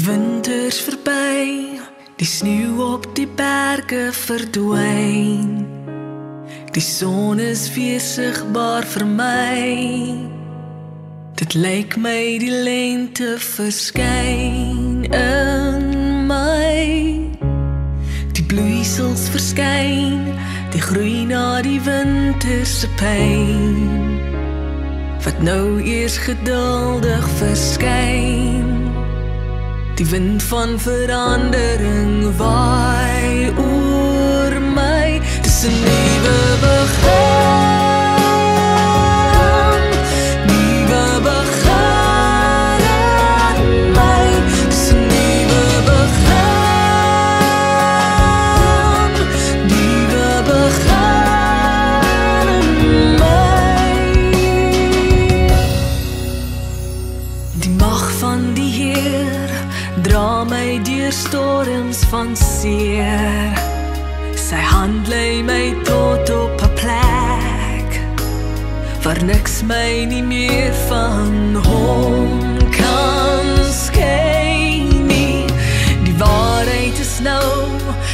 winters verby, die sneeu op die berge verdwyn. Die son is weer sigbaar vir my. Dit lyk my die lente verskyn in my. Die bloeisels verskyn, die groei na die winterse pyn, wat nou eers geduldig verskyn. Die wind van verandering waai oor my. Dis 'n nuwe begin, nuwe begin in my. Dis 'n nuwe begin, nuwe begin in my. Die mag van die Heer dra my deur storms van seer. Sy hand lei my tot op 'n plek waar niks my nie meer van hom kan skei nie. Die waarheid is nou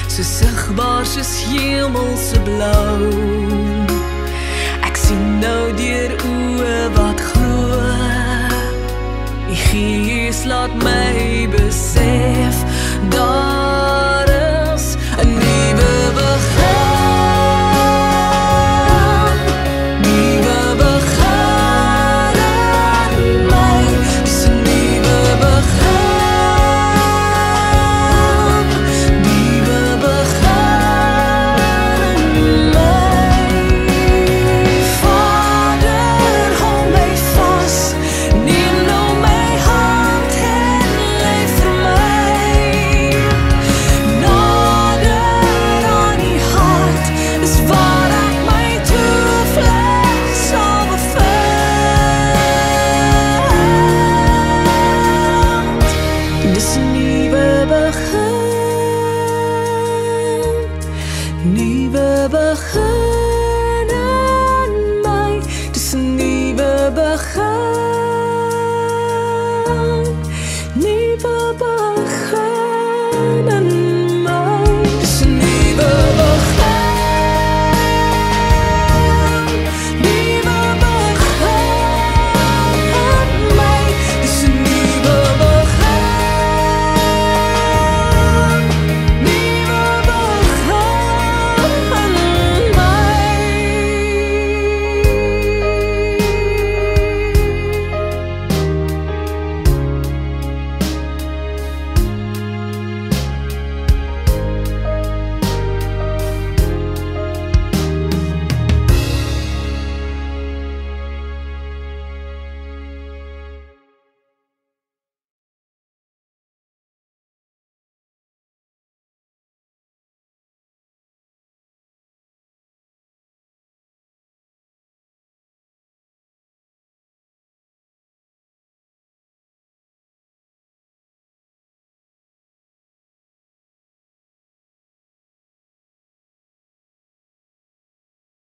so sigbaar soos hemelse blou. Ek sien nou deur oë wat glo. Die Gees laat my besef